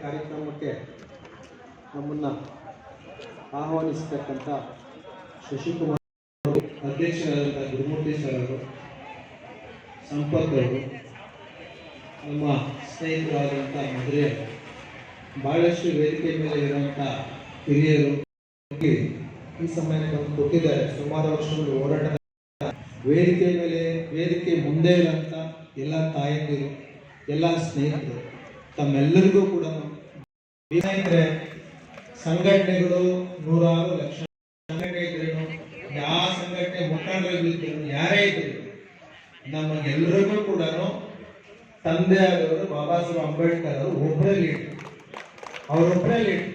ಕಾರ್ಯಕ್ರಮಕ್ಕೆ ನಮ್ಮನ್ನು ಆಹ್ವಾನಿಸತಕ್ಕಂಥ ಶಶಿಕುಮಾರ್ ಅವರು, ಅಧ್ಯಕ್ಷರಾದಂಥ ಗುರುಮೂರ್ತಿ ಸರ್ ಅವರು, ಸಂಪತ್ ಅವರು, ನಮ್ಮ ಸ್ನೇಹಿತರಾದಂಥ ಮದುವೆ, ಭಾಳಷ್ಟು ವೇದಿಕೆ ಮೇಲೆ ಇರುವಂಥ ಹಿರಿಯರು ಈ ಸಮಯಕ್ಕೆ ಬಂದು ಕೊಟ್ಟಿದ್ದಾರೆ. ಸುಮಾರು ವರ್ಷಗಳು ಹೋರಾಟ ವೇದಿಕೆ ಮುಂದೆ ಇರುವಂಥ ಎಲ್ಲ ತಾಯಂದಿರು, ಎಲ್ಲ ಸ್ನೇಹಿತರು, ತಮ್ಮೆಲ್ಲರಿಗೂ ಕೂಡ ಸಂಘಟನೆಗಳು ನೂರಾರು ಲಕ್ಷ ಸಂಘಟನೆ ಇದ್ರೂ, ಯಾವ ಸಂಘಟನೆ ಮುಖಂಡರಿದ್ರು, ಯಾರೇ ಇದ್ರು, ನಮಗೆಲ್ಲರಿಗೂ ಕೂಡ ತಂದೆ ಆದವರು ಬಾಬಾ ಸಾಹೇಬ್ ಅಂಬೇಡ್ಕರ್ ಅವರು ಒಬ್ಬರೇ ಲೀಡ್, ಅವರೊಬ್ಬರೇ ಲೀಡ್.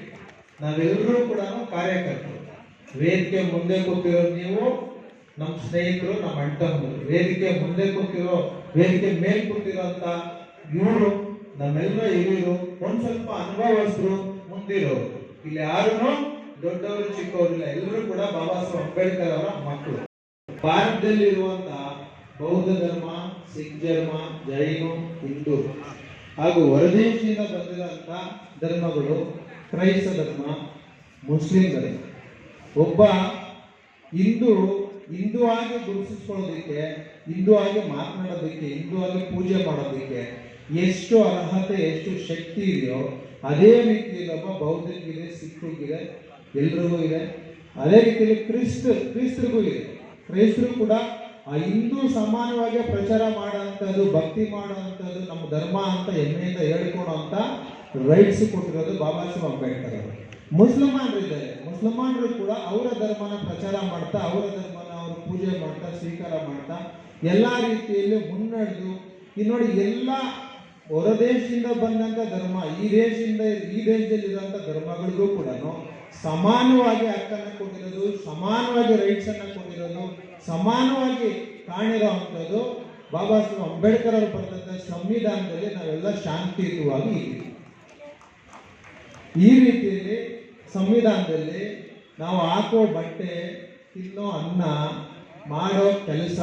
ನಾವೆಲ್ಲರೂ ಕೂಡ ಕಾರ್ಯಕರ್ತರು. ವೇದಿಕೆ ಮುಂದೆ ಕೂತಿರೋರು ನೀವು, ನಮ್ಮ ಸ್ನೇಹಿತರು, ನಮ್ಮ ಅಣ್ತಂಬರು. ವೇದಿಕೆ ಮುಂದೆ ಕೂತಿರೋ, ವೇದಿಕೆ ಮೇಲೆ ಕೂತಿರೋ ಅಂತ ಇವರು ನಮ್ಮೆಲ್ಲ ಹಿರಿಯರು, ಒಂದ್ ಸ್ವಲ್ಪ ಅನುಭವಸ್ಥರು, ಮುಂದಿರೋರು. ಇಲ್ಲಿ ಯಾರು ದೊಡ್ಡವರು ಚಿಕ್ಕವರಿಲ್ಲ, ಎಲ್ಲರೂ ಕೂಡ ಬಾಬಾ ಸಾಹೇಬ್ ಅಂಬೇಡ್ಕರ್ ಅವರ ಮಕ್ಕಳು. ಭಾರತದಲ್ಲಿ ಇರುವಂತಹ ಬೌದ್ಧ ಧರ್ಮ, ಸಿಖ್ ಧರ್ಮ, ಜೈನು, ಹಿಂದೂ ಹಾಗೂ ಹೊರದೇಶದಿಂದ ಬಂದಿರುವಂತ ಧರ್ಮಗಳು, ಕ್ರೈಸ್ತ ಧರ್ಮ, ಮುಸ್ಲಿಂ ಧರ್ಮ. ಒಬ್ಬ ಹಿಂದೂ ಆಗಿ ಗುರುತಿಸ್ಕೊಳ್ಳೋದಕ್ಕೆ, ಹಿಂದೂ ಆಗಿ ಮಾತನಾಡೋದಕ್ಕೆ, ಹಿಂದೂ ಆಗಿ ಪೂಜೆ ಮಾಡೋದಕ್ಕೆ ಎಷ್ಟು ಅರ್ಹತೆ, ಎಷ್ಟು ಶಕ್ತಿ ಇದೆಯೋ ಅದೇ ರೀತಿಯಲ್ಲಿ ಒಬ್ಬ ಬೌದ್ಧನಿಗಿದೆ, ಸಿಖ್ಗಿದೆ, ಎಲ್ರಿಗೂ ಇದೆ. ಅದೇ ರೀತಿಯಲ್ಲಿ ಕ್ರಿಸ್ತರಿಗೂ ಇದೆ. ಕ್ರೈಸ್ತರು ಕೂಡ ಆ ಹಿಂದೂ ಸಮಾನವಾಗಿ ಪ್ರಚಾರ ಮಾಡುವಂಥದ್ದು, ಭಕ್ತಿ ಮಾಡುವಂಥದ್ದು, ನಮ್ಮ ಧರ್ಮ ಅಂತ ಹೆಮ್ಮೆಯಿಂದ ಹೇಳ್ಕೊಡುವಂಥ ರೈಟ್ಸ್ ಕೊಟ್ಟಿರೋದು ಬಾಬಾ ಸಾಹೇಬ್ ಅಂಬೇಡ್ಕರ್ ಅವರು. ಮುಸಲ್ಮಾನರಿದ್ದಾರೆ, ಮುಸಲ್ಮಾನರು ಕೂಡ ಅವರ ಧರ್ಮನ ಪ್ರಚಾರ ಮಾಡ್ತಾ, ಅವರ ಧರ್ಮನ ಅವರು ಪೂಜೆ ಮಾಡ್ತಾ, ಸ್ವೀಕಾರ ಮಾಡ್ತಾ, ಎಲ್ಲ ರೀತಿಯಲ್ಲಿ ಮುನ್ನಡೆದು ನೋಡಿ, ಎಲ್ಲ ಹೊರ ದೇಶದಿಂದ ಬಂದಂಥ ಧರ್ಮ, ಈ ದೇಶದಲ್ಲಿರುವಂಥ ಧರ್ಮಗಳಿಗೂ ಕೂಡ ಸಮಾನವಾಗಿ ಹಕ್ಕನ್ನು ಕೊಟ್ಟಿರೋದು, ಸಮಾನವಾಗಿ ರೈಟ್ಸ್ ಅನ್ನು ಕೊಟ್ಟಿರೋದು, ಸಮಾನವಾಗಿ ಕಾಣಿರುವಂಥದ್ದು ಬಾಬಾ ಸಾಹೇಬ್ ಅಂಬೇಡ್ಕರ್ ಅವರು ಬರೆದಂಥ ಸಂವಿಧಾನದಲ್ಲಿ ನಾವೆಲ್ಲ ಶಾಂತಿಯುತವಾಗಿ ಇದ್ದೀವಿ. ಈ ರೀತಿಯಲ್ಲಿ ಸಂವಿಧಾನದಲ್ಲಿ ನಾವು ಹಾಕೋ ಬಟ್ಟೆ, ತಿನ್ನೋ ಅನ್ನ, ಮಾಡೋ ಕೆಲಸ,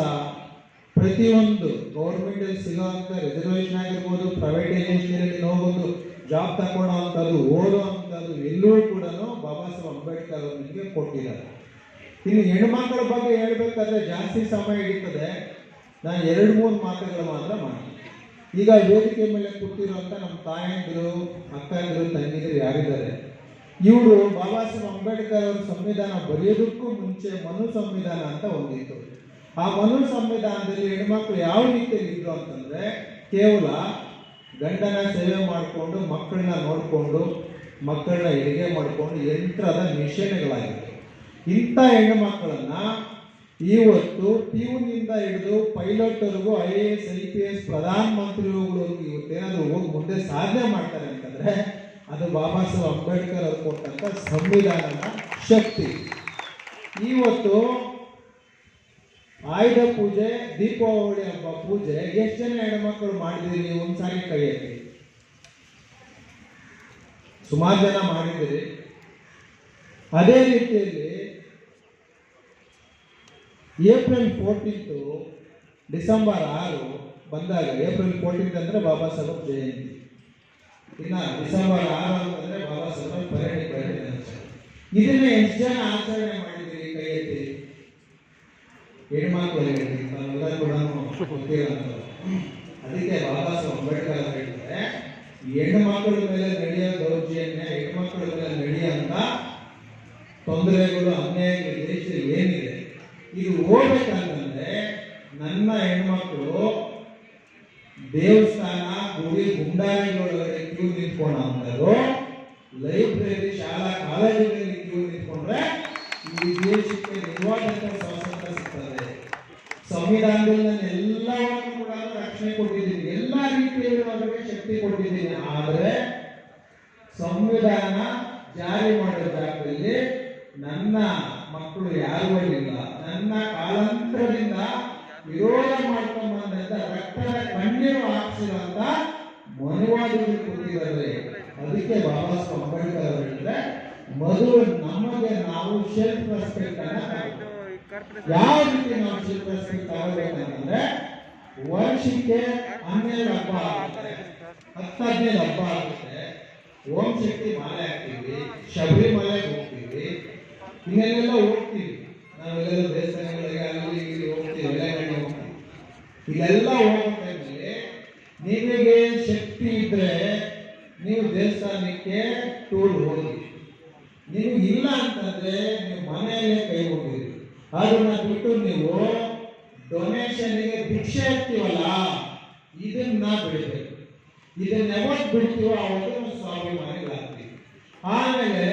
ಪ್ರತಿಯೊಂದು ಗೌರ್ಮೆಂಟಲ್ಲಿ ಸಿಗೋವಂಥ ರಿಸರ್ವೇಷನ್ ಆಗಿರ್ಬೋದು, ಪ್ರೈವೇಟೈಸೇಷನ್ ಹೋಗೋದು, ಜಾಬ್ ತಗೊಳ್ಳೋವಂಥದ್ದು, ಓದುವಂಥದ್ದು ಎಲ್ಲವೂ ಕೂಡ ಬಾಬಾ ಸಾಹೇಬ್ ಅಂಬೇಡ್ಕರ್ ಅವರು ನಿಮಗೆ ಕೊಟ್ಟಿದ್ದಾರೆ. ಇನ್ನು ಹೆಣ್ಮಕ್ಳ ಬಗ್ಗೆ ಹೇಳ್ಬೇಕಾದ್ರೆ ಜಾಸ್ತಿ ಸಮಯ ಹಿಡಿತದೆ. ನಾನು 2-3 ಮಾತುಗಳು ಮಾತ್ರ ಮಾಡ್ತೀನಿ. ಈಗ ವೇದಿಕೆ ಮೇಲೆ ಕೂತಿರುವಂಥ ನಮ್ಮ ತಾಯಂದಿರು, ಅಕ್ಕಂದಿರು, ತಂಗಿದಿರು ಯಾರಿದ್ದಾರೆ, ಇವರು ಬಾಬಾ ಸಾಹೇಬ್ ಅಂಬೇಡ್ಕರ್ ಅವರ ಸಂವಿಧಾನ ಬರೆಯೋದಕ್ಕೂ ಮುಂಚೆ ಮನು ಸಂವಿಧಾನ ಅಂತ ಒಂದಿತ್ತು. ಆ ಮನು ಸಂವಿಧಾನದಲ್ಲಿ ಹೆಣ್ಮಕ್ಳು ಯಾವ ರೀತಿಯಲ್ಲಿ ಇದ್ರು ಅಂತಂದ್ರೆ, ಕೇವಲ ಗಂಡನ ಸೇವೆ ಮಾಡಿಕೊಂಡು, ಮಕ್ಕಳನ್ನ ನೋಡಿಕೊಂಡು, ಮಕ್ಕಳನ್ನ ಹೆರಿಗೆ ಮಾಡಿಕೊಂಡು ಯಂತ್ರದ ಮಿಷನ್ಗಳಾಗಿತ್ತು. ಇಂಥ ಹೆಣ್ಣು ಮಕ್ಕಳನ್ನ ಇವತ್ತು ಪಿಯುನಿಂದ ಹಿಡಿದು ಪೈಲಟ್ವರೆಗೂ, IAS, IPS, ಪ್ರಧಾನಮಂತ್ರಿಗಳಿಗೂ ಇವತ್ತೇನಾದರೂ ಹೋಗಿ ಮುಂದೆ ಸಾಧನೆ ಮಾಡ್ತಾರೆ ಅಂತಂದ್ರೆ ಅದು ಬಾಬಾ ಸಾಹೇಬ್ ಅಂಬೇಡ್ಕರ್ ಅವರು ಕೊಟ್ಟಂತ ಸಂವಿಧಾನದ ಶಕ್ತಿ. ಇವತ್ತು ಆಯುಧ ಪೂಜೆ, ದೀಪಾವಳಿ ಹಬ್ಬ ಪೂಜೆ ಎಷ್ಟು ಜನ ಹೆಣ್ಮಕ್ಳು ಮಾಡಿದಿರಿ? ಒಂದ್ಸಾರಿ ಕೈ ಎತ್ತಿ. ಸುಮಾರು ಜನ ಮಾಡಿದಿರಿ. ಅದೇ ರೀತಿಯಲ್ಲಿ ಏಪ್ರಿಲ್ 14 ಡಿಸೆಂಬರ್ 6 ಬಂದಾಗ, ಏಪ್ರಿಲ್ 14 ಅಂದ್ರೆ ಬಾಬಾ ಸಾಹೇಬ್ ಜಯಂತಿ, ಇನ್ನ ಡಿಸೆಂಬರ್ 6 ಅಂತಂದ್ರೆ ಬಾಬಾ ಸಾಹೇಬ್ ಪರಿಣಿತಿ. ಇದನ್ನ ಎಷ್ಟು ಜನ ಆಚರಣೆ ಮಾಡಿದಿರಿ? ಕೈ ಎತ್ತಿ. ಹೆಣ್ಮಕ್ಳು ಹೇಳ್ತೀವಿ, ತಾವೆಲ್ಲ ಕೂಡ ಗೊತ್ತಿರೋಂಥ. ಅದಕ್ಕೆ ಬಾಬಾ ಸಾಹೇಬ್ ಅಂಬೇಡ್ಕರ್ ಹೇಳ್ತಾರೆ, ಹೆಣ್ಣು ಮಕ್ಕಳ ಮೇಲೆ ನಡೆಯೋ ದೌರ್ಜನ್ಯ, ಹೆಣ್ಮಕ್ಳ ಮೇಲೆ ನಡೆಯುವಂತ ತೊಂದರೆಗಳು, ಅನ್ಯಾಯಗಳು ದೇಶದಲ್ಲಿ ಏನಿದೆ, ಇದು ಹೋಗ್ಬೇಕಂತಂದ್ರೆ ನನ್ನ ಹೆಣ್ಮಕ್ಳು ದೇವಸ್ಥಾನ, ಗುಡಿ, ಗುಂಡಾರಿಗಳೊಳಗಡೆ ಕ್ಯೂ ನಿಂತ್ಕೊಳ್ಳೋ, ಲೈಬ್ರರಿ, ಶಾಲಾ ಕಾಲೇಜುಗಳಲ್ಲಿ ಕ್ಯೂ ನಿಂತ್ಕೊಂಡ್ರೆ ಈ ದೇಶಕ್ಕೆ ನಿಜವಾದಂತ ಸ್ವಾತಂತ್ರ್ಯ ಸಿಗ್ತದೆ. ಸಂವಿಧಾನದಲ್ಲಿ ನಾನು ಎಲ್ಲವನ್ನು ಕೂಡ ರಕ್ಷಣೆ ಕೊಟ್ಟಿದ್ದೀನಿ, ಎಲ್ಲ ರೀತಿಯಲ್ಲಿ ಅವರಿಗೆ ಶಕ್ತಿ ಕೊಟ್ಟಿದ್ದೀನಿ. ಆದರೆ ಸಂವಿಧಾನ ಜಾರಿ ಮಾಡೋ ಜಾಗದಲ್ಲಿ ನನ್ನ ಮಕ್ಕಳು ಯಾರು ಇಲ್ಲ. ನನ್ನ ಕಾಲಾಂತರದಿಂದ ವಿರೋಧ ಮಾಡ್ಕೊಂಡು ಬಂದಂತ, ರಕ್ತದ ಕಣ್ಣೀರು ಹಾಕಿಸಿರುವಂತ ಮನುವಾದಿಗಳು ಕೂತಿದ್ದಾರೆ. ಅದಕ್ಕೆ ಬಾಬಾ ಸಾಹೇಬ್ ಅಂಬೇಡ್ಕರ್ ಅವರು ಹೇಳಿದ್ರೆ, ಮೊದಲು ನಮಗೆ ನಾವು ಸೆಲ್ಫ್ ರೆಸ್ಪೆಕ್ಟ್ ಅನ್ನ ಯಾವ ರೀತಿ ನಾವು ಸೆಲ್ಫ್ ರೆಸ್ಪೆಕ್ಟ್ ತಗೋಬೇಕಂತಂದ್ರೆ, ವರ್ಷಕ್ಕೆ 12 ಹಬ್ಬ ಆಗುತ್ತೆ, 10-15 ಹಬ್ಬ ಆಗುತ್ತೆ. ಓಂ ಶಕ್ತಿ ಮಾಲೆ ಹಾಕ್ತೀವಿ, ಶಬರಿಮಲೆಗೆ ಹೋಗ್ತೀವಿ, ಇನ್ನೆಲ್ಲ ಹೋಗ್ತೀವಿ. ನಾವೆಲ್ಲ ದೇವಸ್ಥಾನಗಳಿಗೆ ಅಲ್ಲಿ ಇಲ್ಲಿ ಹೋಗ್ತೀವಿ, ಎಲ್ಲೆಲ್ಲಿ ಹೋಗ್ತೀವಿ. ಇಲ್ಲೆಲ್ಲ ಹೋಗೋದ್ಮೇಲೆ ನಿಮಗೆ ಶಕ್ತಿ ಇದ್ರೆ ನೀವು ದೇವಸ್ಥಾನಕ್ಕೆ ಟೂರ್ ಹೋಗಿ, ನಿಮ್ಗೆ ಇಲ್ಲ ಅಂತಂದ್ರೆ ನೀವು ಮನೆಯಲ್ಲೇ ಕೈ ಹೋಗಿರಿ. ಅದನ್ನ ಬಿಟ್ಟು ನೀವು ಡೊನೇಷನ್ಗೆ ಭಿಕ್ಷೆ ಹಾಕ್ತೀವಲ್ಲ, ಇದನ್ನ ಬಿಡಬೇಕು. ಇದನ್ನ ಯಾವತ್ತು ಬಿಡ್ತೀವೋ ಅವತ್ತು ಸ್ವಾಭಿಮಾನಿಗಳಾಗ್ತೀವಿ. ಆಮೇಲೆ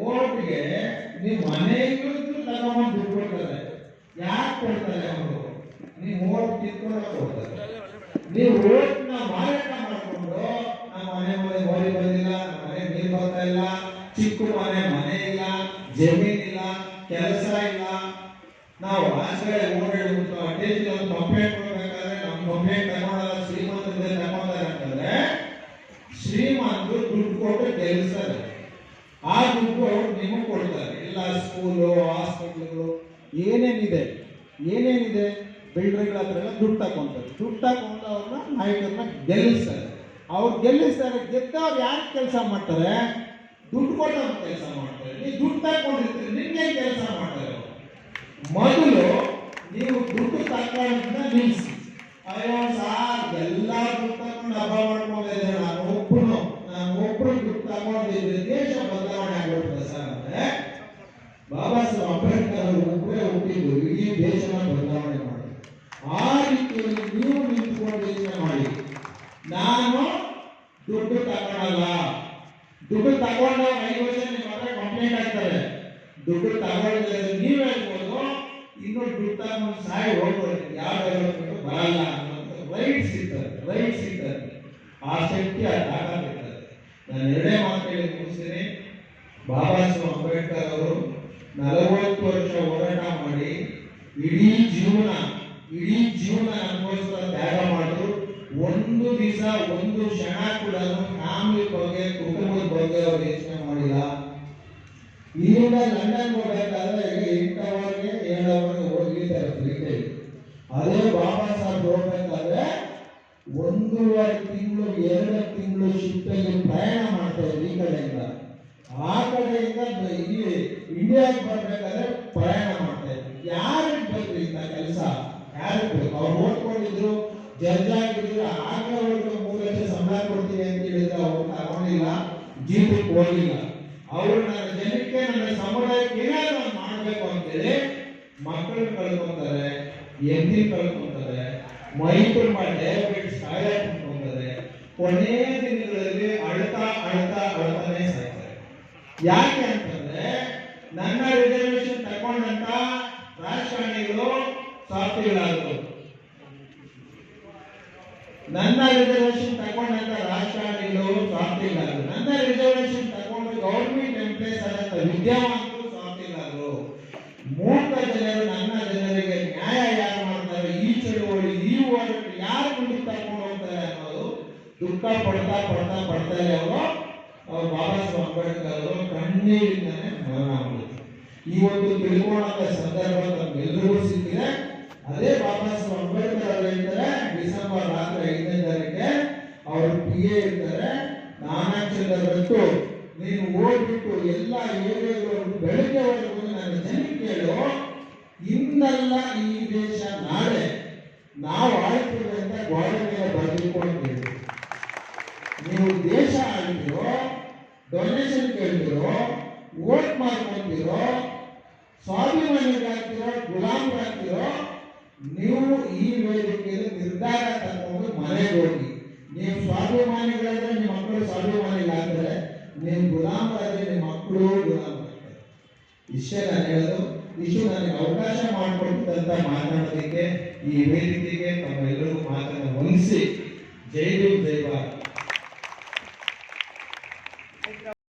ಓಟ್ಗೆ ನೀವು ಮನೆಗೂ ತಗೊಂಡು ದುಡ್ಡು ಕೊಡ್ತಾರೆ. ಯಾಕೆ ಕೊಡ್ತಾರೆ ಅವರು? ನೀವು ಓಟ್ ಕಿತ್ಕೊಂಡು ಕೊಡ್ತಾರೆ. ನೀವು ಓಟ್ನ ಮಾರಾಟ ಮಾಡಿಕೊಂಡು ನಮ್ಮ ಮನೆ ಗೋಲಿ ಬಂದಿಲ್ಲ, ನಮ್ಮ ಮನೆ ನೀರು ಬರ್ತಾ ಇಲ್ಲ, ಚಿಕ್ಕ ಮನೆ ಇಲ್ಲ, ಜಮೀನಿಲ್ಲ, ಕೆಲಸ ಇಲ್ಲ, ನಾವು ಆಚೆಗಡೆ ಓಡಾಡ್ಬಿಟ್ಟು ಅಟ್ಲೀಸ್ಟ್ ಒಂದು ಕಂಪ್ಲೇಂಟ್ ಕೊಡ್ಬೇಕಾದ್ರೆ ನಮ್ಮ ಕಂಪ್ಲೇಂಟ್ ತಗೊಳ್ಳಲ್ಲ, ಶ್ರೀಮಂತರೇ ತಗೊಂತಾರೆ ಅಂತಂದ್ರೆ ಶ್ರೀಮಂತರು ದುಡ್ಡು ಕೊಟ್ಟು ಗೆಲ್ಲಿಸ್ತಾರೆ. ಆ ದುಡ್ಡು ನಿಮಗೆ ಕೊಡ್ತಾರೆ. ಎಲ್ಲ ಸ್ಕೂಲು, ಹಾಸ್ಪಿಟ್ಲ್ಗಳು ಏನೇನಿದೆ ಬಿಲ್ಡರ್ಗಳ ಹತ್ರ ಎಲ್ಲ ದುಡ್ಡು ತಗೊಂತಾರೆ. ದುಡ್ಡು ತಗೊಂಡು ಅವ್ರನ್ನ ನಾಯಕರನ್ನ ಗೆಲ್ಲಿಸ್ತಾರೆ. ಅವ್ರು ಗೆಲ್ಲಿಸ್ತಾರೆ. ಗೆದ್ದವ್ರು ಯಾರು ಕೆಲಸ ಮಾಡ್ತಾರೆ? ದುಡ್ಡು ಕೊಟ್ಟವ್ರು ಕೆಲಸ ಮಾಡ್ತಾರೆ. ನೀವು ದುಡ್ಡು ತಗೊಂಡಿರ್ತೀರಿ, ನಿನ್ನೆ ಕೆಲಸ ಮಾಡ್ತಾರೆ. ಮೊದಲು ನೀವು ದುಡ್ಡು ತಗೊಂಡ ನಿಲ್ಲಿಸಿ. ಅಯ್ಯೋ ಸಾರ್ ಎಲ್ಲ ದುಡ್ಡು ತಗೊಂಡು ಹಬ್ಬ ಮಾಡ್ಕೊಂಡಿದ್ದೆ, ನಾನು ಒಬ್ಬರು ದುಡ್ಡು ತಗೊಂಡಿದ್ರೆ ದೇಶ ಬದಲಾವಣೆ ಆಗ್ಬಿಡ್ತದೆ ಸರ್ ಅಂದ್ರೆ ಬಾಬಾ ಸಾಹೇಬ್ ಅಂಬೇಡ್ಕರ್ ಅವರು ಒಬ್ಬರೇ ಹುಟ್ಟಿದ್ದು ಇಡೀ ದೇಶನ ಬದಲಾವಣೆ ಮಾಡಿ. ಆ ರೀತಿಯಲ್ಲಿ ನೀವು ನಿಂತ್ಕೊಂಡು ಯೋಚನೆ ಮಾಡಿ. ನಾನು ದುಡ್ಡು ತಗೊಳ್ಳಲ್ಲ, ದುಡ್ಡು ತಗೊಂಡ 5 ವರ್ಷ ನಿಮ್ಮ ಹತ್ರ ಕಂಪ್ಲೇಂಟ್ ಆಗ್ತಾರೆ. ದುಡ್ಡು ತಗೊಳ್ಳಿದ್ರೆ ನೀವು ಹೇಳ್ಬೋದು, ಇನ್ನು ದುಡ್ಡು ತಗೊಂಡು ಸಾಯಿ ಹೋಗ್ಬೋದು, ಯಾವ ಬರಲ್ಲ ಅನ್ನೋ ರೈಟ್ಸ್ ಇದ್ದಾರೆ. ಆ ಶಕ್ತಿ ಆ ತಾಕತ್ ಇರ್ತದೆ. ನಾನು 2 ಮಾತು ಹೇಳಿ ಮುಗಿಸ್ತೀನಿ. ಬಾಬಾ ಸಾಹೇಬ್ ಅಂಬೇಡ್ಕರ್ ಅವರು 40 ವರ್ಷ ಹೋರಾಟ ಮಾಡಿ ಇಡೀ ಜೀವನ ನಮಗೋಸ್ಕರ ತ್ಯಾಗ ಮಾಡಿದ್ರು. ಒಂದು ದಿವಸ ಒಂದು ಕ್ಷಣ ಕೂಡ ಫ್ಯಾಮಿಲಿ ಬಗ್ಗೆ, ಕುಟುಂಬದ ಬಗ್ಗೆ ಅವ್ರು ಯೋಚನೆ ಮಾಡಿಲ್ಲ. ಇಲ್ಲಿಂದ ಲಂಡನ್ ಹೋಗ್ಬೇಕಾದ್ರೆ 8 ಅವರ್ಗೆ 7 ಅವರ್ಗೆ ಹೋಗಿದ್ದಾರೆ ಫ್ಲೈಟಲ್ಲಿ. ಅದೇ ಬಾಬಾ ಸಾಹೇಬ್ ಹೋಗ್ಬೇಕಾದ್ರೆ 1.5 ತಿಂಗಳು 2 ತಿಂಗಳು ಶಿಪ್ಪಲ್ಲಿ ಪ್ರಯಾಣ ಮಾಡ್ತಾ ಇದ್ರು. ಈ ಕಡೆಯಿಂದ ಆ ಕಡೆಯಿಂದ ಇಲ್ಲಿ ಇಂಡಿಯಾಗೆ ಬರ್ಬೇಕಾದ್ರೆ ಪ್ರಯಾಣ ಮಾಡ್ತಾ ಇದ್ರು. ಯಾರಿಗೆ ಬೇಕು ಇಂಥ ಕೆಲಸ? ಯಾರಿಗೆ ಬೇಕು? ಅವ್ರು ಓದ್ಕೊಂಡಿದ್ರು, ಜಡ್ಜ್ ಆಗಿದ್ರು. ಆಗ ಅವ್ರಿಗೆ 3 ಲಕ್ಷ ಸಂಬಳ ಕೊಡ್ತೀನಿ ಅಂತ ಹೇಳಿದ್ರೆ ಅವ್ರು ತಗೊಂಡಿಲ್ಲ, ಜೀವಕ್ಕೆ ಹೋಗಿಲ್ಲ. ಅವರು ನನ್ನ ಜನಕ್ಕೆ, ನನ್ನ ಸಮುದಾಯಕ್ಕೆ ಏನಾದ್ರು ಮಾಡಬೇಕು ಅಂತೇಳಿ ಮಕ್ಕಳನ್ನ ಕಳ್ಕೊಂತಾರೆ, ಎಲ್ಲಿ ಕಳ್ಕೊಂತಾರೆ, ಮೈಕಲ್ ಡಯಾಬಿಟಿಸ್ ಕಾಯಿಲೆ ಕಳ್ಕೊಂತಾರೆ. ಕೊನೆ ದಿನಗಳಲ್ಲಿ ಅಳ್ತಾನೆ ಸಾಯ್ತಾರೆ. ಯಾಕೆ ಅಂತಂದ್ರೆ ನನ್ನ ರಿಸರ್ವೇಶನ್ ತಗೊಂಡಂತ ರಾಜಕಾರಣಿಗಳು ಸ್ವಾರ್ಥಿಗಳಾದ್ರು. ನನ್ನ ರಿಸರ್ವೇಶನ್ ತಗೊಂಡಂತ ರಾಜಕಾರಣಿಗಳು ಸ್ವಾರ್ಥಿಗಳಾದ್ರು. ನನ್ನ ರಿಸರ್ವೇಶನ್ ತಗೊಂಡು ಗೌರ್ಮೆಂಟ್ ಎಂಪ್ಲಾಯ್ಸ್ ಆದಂತ ವಿದ್ಯಾವಂತರು ಸ್ವಾರ್ಥಿಗಳಾದ್ರು. ಮೂಕ ಜನರು ನನ್ನ ಜನರಿಗೆ ನ್ಯಾಯ ಯಾರು ಮಾಡ್ತಾರೆ, ಈ ಚಳುವಳಿ ಈ ಹೋರಾಟ ಯಾರು ಮುಂದೆ ತಗೊಂಡು ಹೋಗ್ತಾರೆ ಅನ್ನೋದು ದುಃಖ ಪಡ್ತಾರೆ. ಅವರು ಬಾಬಾ ಸಾಹೇಬ್ ಅಂಬೇಡ್ಕರ್ ಅವರು ಕಣ್ಣೀರಿಂದಾನೆ ಮರಣ ಮಾಡಿದ್ರು. ಈ ಒಂದು ತಿಳ್ಕೊಳ್ಳೋ ಸಂದರ್ಭ ನಮ್ಗೆಲ್ಲರಿಗೂ ಸಿಕ್ಕಿದೆ. ಅದೇ ಬಾಬಾ ಸಾಹೇಬ್ ಅಂಬೇಡ್ಕರ್ ಅವರು ಹೇಳ್ತಾರೆ, ಡಿಸೆಂಬರ್ ರಾತ್ರಿ 5ನೇ ತಾರೀಕಿಗೆ ಅವರು PA ಇರ್ತಾರೆ, ನಾನಾಕ್ಷರದಷ್ಟು ನೀನು ಓದ್ಬಿಟ್ಟು ಎಲ್ಲ ಏರಿಯಾಗಳು ಬೆಳಗ್ಗೆವರೆಗೂ ನನ್ನ ಜನಕ್ಕೆ ಹೇಳು, ಇಂದಲ್ಲ ಈ ದೇಶ ನಾಳೆ ನಾವು ಆಳ್ತೀವಿ ಅಂತ ಗೋಡೆ ಮೇಲೆ ಬರೆದುಕೊಳ್ತೀವಿ. ನೀವು ದೇಶ ಆಳ್ತಿರೋ, ಡೊನೇಷನ್ ಕೇಳ್ತಿರೋ, ವೋಟ್ ಮಾಡ್ಕೊಂತಿರೋ, ಸ್ವಾಭಿಮಾನಿಗಳಾಗ್ತಿರೋ, ಗುಲಾಮರಾಗ್ತಿರೋ, ನೀವು ಈ ವೇದಿಕೆಯಲ್ಲಿ ನಿರ್ಧಾರ ತಗೊಂಡು ಮನೆಗೆ ಹೋಗಿ. ನೀವು ಸ್ವಾಭಿಮಾನಿಗಳಾದ್ರೆ ನಿಮ್ಮ ಮಕ್ಕಳು ಸ್ವಾಭಿಮಾನಿಗಳಾದ್ರೆ, ನೀವು ಗುಲಾಮರಾದ್ರೆ ನಿಮ್ಮ ಮಕ್ಕಳು ಗುಲಾಮರಾಗ್ತಾರೆ. ಇಷ್ಟೇ ನಾನು ಹೇಳೋದು. ಇಷ್ಟು ನನಗೆ ಅವಕಾಶ ಮಾಡಿಕೊಟ್ಟಂತ ಮಾತನಾಡೋದಕ್ಕೆ ಈ ವೇದಿಕೆಗೆ ತಮ್ಮೆಲ್ಲರಿಗೂ ಮಾತನ್ನು ಹೊಂದಿಸಿ ಜೈ ಭೀಮ್ ಜೈ ಭಾರತ್.